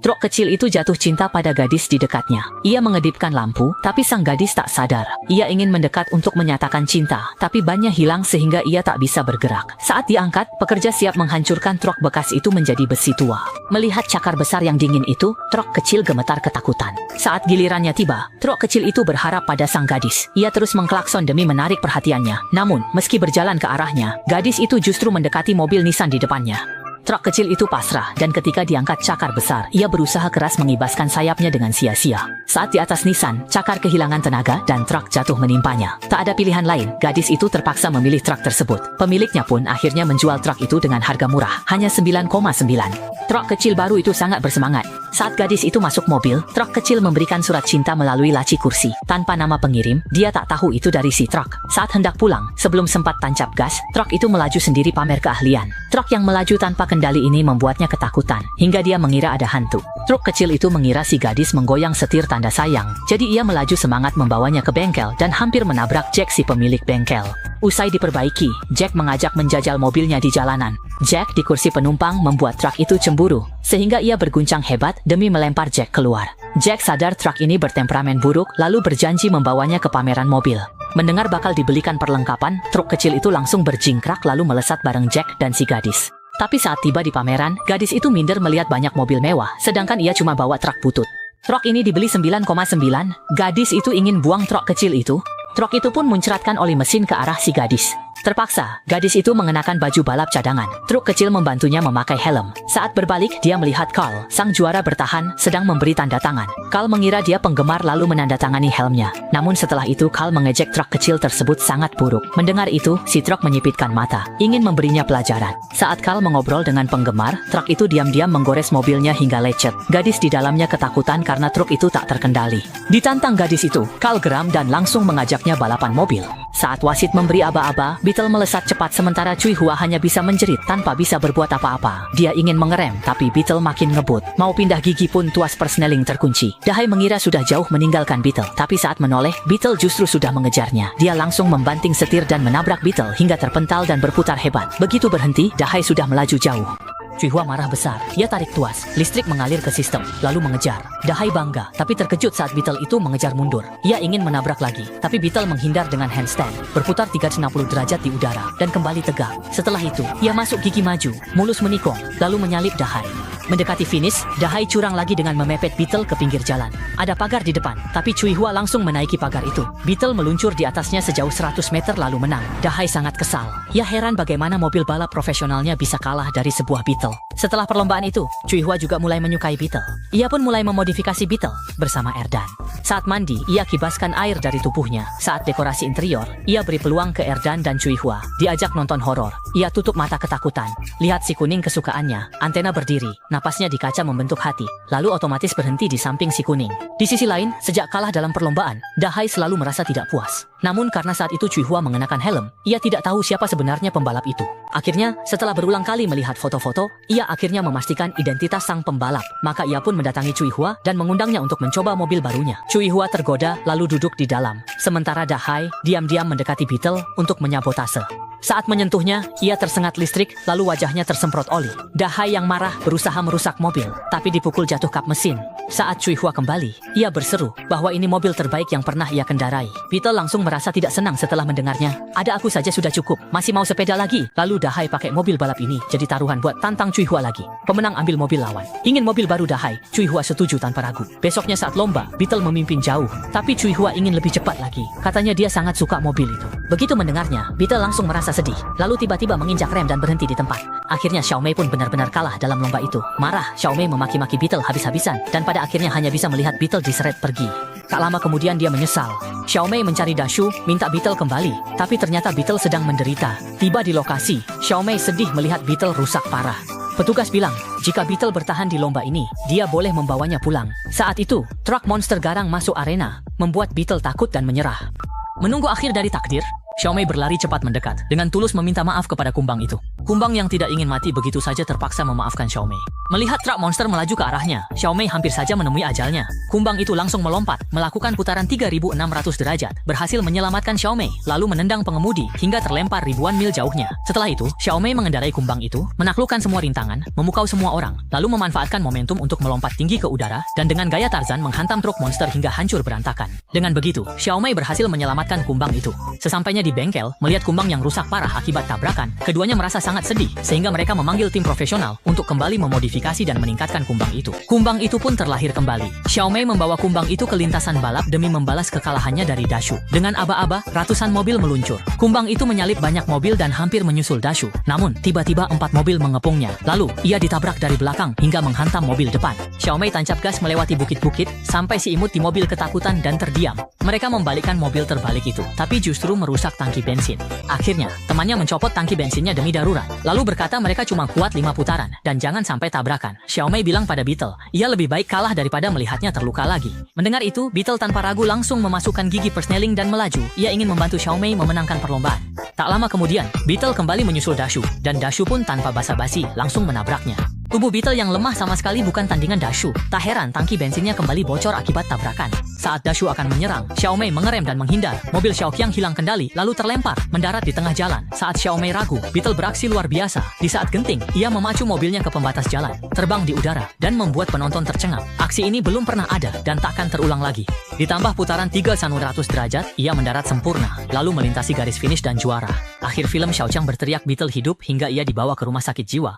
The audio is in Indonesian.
Truk kecil itu jatuh cinta pada gadis di dekatnya. Ia mengedipkan lampu, tapi sang gadis tak sadar. Ia ingin mendekat untuk menyatakan cinta, tapi bannya hilang sehingga ia tak bisa bergerak. Saat diangkat, pekerja siap menghancurkan truk bekas itu menjadi besi tua. Melihat cakar besar yang dingin itu, truk kecil gemetar ketakutan. Saat gilirannya tiba, truk kecil itu berharap pada sang gadis. Ia terus mengklakson demi menarik perhatiannya. Namun, meski berjalan ke arahnya, gadis itu justru mendekati mobil Nissan di depannya. Truk kecil itu pasrah, dan ketika diangkat cakar besar, ia berusaha keras mengibaskan sayapnya dengan sia-sia. Saat di atas Nissan, cakar kehilangan tenaga dan truk jatuh menimpanya. Tak ada pilihan lain, gadis itu terpaksa memilih truk tersebut. Pemiliknya pun akhirnya menjual truk itu dengan harga murah, hanya 9,9. Truk kecil baru itu sangat bersemangat. Saat gadis itu masuk mobil, truk kecil memberikan surat cinta melalui laci kursi. Tanpa nama pengirim, dia tak tahu itu dari si truk. Saat hendak pulang, sebelum sempat tancap gas, truk itu melaju sendiri pamer keahlian. Truk yang melaju tanpa kendali ini membuatnya ketakutan, hingga dia mengira ada hantu. Truk kecil itu mengira si gadis menggoyang setir tanda sayang, jadi ia melaju semangat membawanya ke bengkel dan hampir menabrak Jack si pemilik bengkel. Usai diperbaiki, Jack mengajak menjajal mobilnya di jalanan. Jack di kursi penumpang membuat truk itu cemburu, sehingga ia berguncang hebat demi melempar Jack keluar. Jack sadar truk ini bertemperamen buruk, lalu berjanji membawanya ke pameran mobil. Mendengar bakal dibelikan perlengkapan, truk kecil itu langsung berjingkrak lalu melesat bareng Jack dan si gadis. Tapi saat tiba di pameran, gadis itu minder melihat banyak mobil mewah, sedangkan ia cuma bawa truk butut. Truk ini dibeli 9,9, gadis itu ingin buang truk kecil itu. Truk itu pun muncratkan oli mesin ke arah si gadis. Terpaksa, gadis itu mengenakan baju balap cadangan. Truk kecil membantunya memakai helm. Saat berbalik, dia melihat Carl, sang juara bertahan, sedang memberi tanda tangan. Carl mengira dia penggemar lalu menandatangani helmnya. Namun setelah itu Carl mengejek truk kecil tersebut sangat buruk. Mendengar itu, si truk menyipitkan mata, ingin memberinya pelajaran. Saat Carl mengobrol dengan penggemar, truk itu diam-diam menggores mobilnya hingga lecet. Gadis di dalamnya ketakutan karena truk itu tak terkendali. Ditantang gadis itu, Carl geram dan langsung mengajaknya balapan mobil. Saat wasit memberi aba-aba, Beetle melesat cepat sementara Cui Hua hanya bisa menjerit tanpa bisa berbuat apa-apa. Dia ingin mengerem, tapi Beetle makin ngebut. Mau pindah gigi pun tuas persneling terkunci. Dahai mengira sudah jauh meninggalkan Beetle, tapi saat menoleh, Beetle justru sudah mengejarnya. Dia langsung membanting setir dan menabrak Beetle hingga terpental dan berputar hebat. Begitu berhenti, Dahai sudah melaju jauh. Cui Hua marah besar. Ia tarik tuas. Listrik mengalir ke sistem, lalu mengejar. Dahai bangga, tapi terkejut saat Beetle itu mengejar mundur. Ia ingin menabrak lagi, tapi Beetle menghindar dengan handstand, berputar 360 derajat di udara, dan kembali tegak. Setelah itu, ia masuk gigi maju, mulus menikung, lalu menyalip Dahai. Mendekati finish, Dahai curang lagi dengan memepet Beetle ke pinggir jalan. Ada pagar di depan, tapi Cui Hua langsung menaiki pagar itu. Beetle meluncur di atasnya sejauh 100 meter lalu menang. Dahai sangat kesal. Ia heran bagaimana mobil balap profesionalnya bisa kalah dari sebuah Beetle. Setelah perlombaan itu, Cui Hua juga mulai menyukai Beetle. Ia pun mulai memodifikasi Beetle bersama Erdan. Saat mandi, ia kibaskan air dari tubuhnya. Saat dekorasi interior, ia beri peluang ke Erdan dan Cui Hua. Diajak nonton horor, ia tutup mata ketakutan. Lihat si kuning kesukaannya, antena berdiri, napasnya di kaca membentuk hati, lalu otomatis berhenti di samping si kuning. Di sisi lain, sejak kalah dalam perlombaan, Dahai selalu merasa tidak puas. Namun karena saat itu Cui Hua mengenakan helm, ia tidak tahu siapa sebenarnya pembalap itu. Akhirnya, setelah berulang kali melihat foto-foto, ia akhirnya memastikan identitas sang pembalap. Maka ia pun mendatangi Cui Hua dan mengundangnya untuk mencoba mobil barunya. Cui Hua tergoda lalu duduk di dalam. Sementara Dahai diam-diam mendekati Beetle untuk menyabotase. Saat menyentuhnya, ia tersengat listrik, lalu wajahnya tersemprot oli. Dahai yang marah berusaha merusak mobil, tapi dipukul jatuh kap mesin. Saat Cui Hua kembali, ia berseru bahwa ini mobil terbaik yang pernah ia kendarai. Beetle langsung merasa tidak senang setelah mendengarnya. Ada aku saja sudah cukup, masih mau sepeda lagi? Lalu Dahai pakai mobil balap ini jadi taruhan buat tantang Cui Hua lagi. Pemenang ambil mobil lawan. Ingin mobil baru Dahai, Cui Hua setuju tanpa ragu. Besoknya saat lomba, Beetle memimpin jauh, tapi Cui Hua ingin lebih cepat lagi. Katanya dia sangat suka mobil itu. Begitu mendengarnya, Beetle langsung merasa sedih, lalu tiba-tiba menginjak rem dan berhenti di tempat. Akhirnya Xiaomei pun benar-benar kalah dalam lomba itu. Marah, Xiaomei memaki-maki Beetle habis-habisan, dan pada akhirnya hanya bisa melihat Beetle diseret pergi. Tak lama kemudian dia menyesal. Xiaomei mencari Dashu, minta Beetle kembali, tapi ternyata Beetle sedang menderita. Tiba di lokasi, Xiaomei sedih melihat Beetle rusak parah. Petugas bilang, jika Beetle bertahan di lomba ini, dia boleh membawanya pulang. Saat itu, truk monster garang masuk arena, membuat Beetle takut dan menyerah. Menunggu akhir dari takdir, Xiaomei berlari cepat mendekat, dengan tulus meminta maaf kepada kumbang itu. Kumbang yang tidak ingin mati begitu saja terpaksa memaafkan Xiaomei. Melihat truk monster melaju ke arahnya, Xiao Mei hampir saja menemui ajalnya. Kumbang itu langsung melompat, melakukan putaran 3.600 derajat, berhasil menyelamatkan Xiao Mei, lalu menendang pengemudi hingga terlempar ribuan mil jauhnya. Setelah itu, Xiao Mei mengendarai kumbang itu, menaklukkan semua rintangan, memukau semua orang, lalu memanfaatkan momentum untuk melompat tinggi ke udara, dan dengan gaya Tarzan menghantam truk monster hingga hancur berantakan. Dengan begitu, Xiao Mei berhasil menyelamatkan kumbang itu. Sesampainya di bengkel, melihat kumbang yang rusak parah akibat tabrakan, keduanya merasa sangat sedih, sehingga mereka memanggil tim profesional untuk kembali memodifikasi dan meningkatkan kumbang itu. Kumbang itu pun terlahir kembali. Xiao Mei membawa kumbang itu ke lintasan balap demi membalas kekalahannya dari Dashu. Dengan aba-aba, ratusan mobil meluncur. Kumbang itu menyalip banyak mobil dan hampir menyusul Dashu. Namun, tiba-tiba 4 mobil mengepungnya. Lalu, ia ditabrak dari belakang hingga menghantam mobil depan. Xiao Mei tancap gas melewati bukit-bukit, sampai si imut di mobil ketakutan dan terdiam. Mereka membalikkan mobil terbalik itu, tapi justru merusak tangki bensin. Akhirnya, temannya mencopot tangki bensinnya demi darurat. Lalu berkata mereka cuma kuat 5 putaran, dan jangan sampai tabrakan. Xiao Mei bilang pada Beetle, ia lebih baik kalah daripada melihatnya terluka lagi. Mendengar itu, Beetle tanpa ragu langsung memasukkan gigi persneling dan melaju. Ia ingin membantu Xiao Mei memenangkan perlombaan. Tak lama kemudian, Beetle kembali menyusul Dashu, dan Dashu pun tanpa basa-basi langsung menabraknya. Tubuh Beetle yang lemah sama sekali bukan tandingan Dashu. Tak heran tangki bensinnya kembali bocor akibat tabrakan. Saat Dashu akan menyerang, Xiao Mei mengerem dan menghindar. Mobil Xiao Qiang hilang kendali, lalu terlempar, mendarat di tengah jalan. Saat Xiao Mei ragu, Beetle beraksi luar biasa. Di saat genting, ia memacu mobilnya ke pembatas jalan, terbang di udara, dan membuat penonton tercengang. Aksi ini belum pernah ada dan takkan terulang lagi. Ditambah putaran 3.100 derajat, ia mendarat sempurna, lalu melintasi garis finish dan juara. Akhir film, Xiao Qiang berteriak Beetle hidup hingga ia dibawa ke rumah sakit jiwa.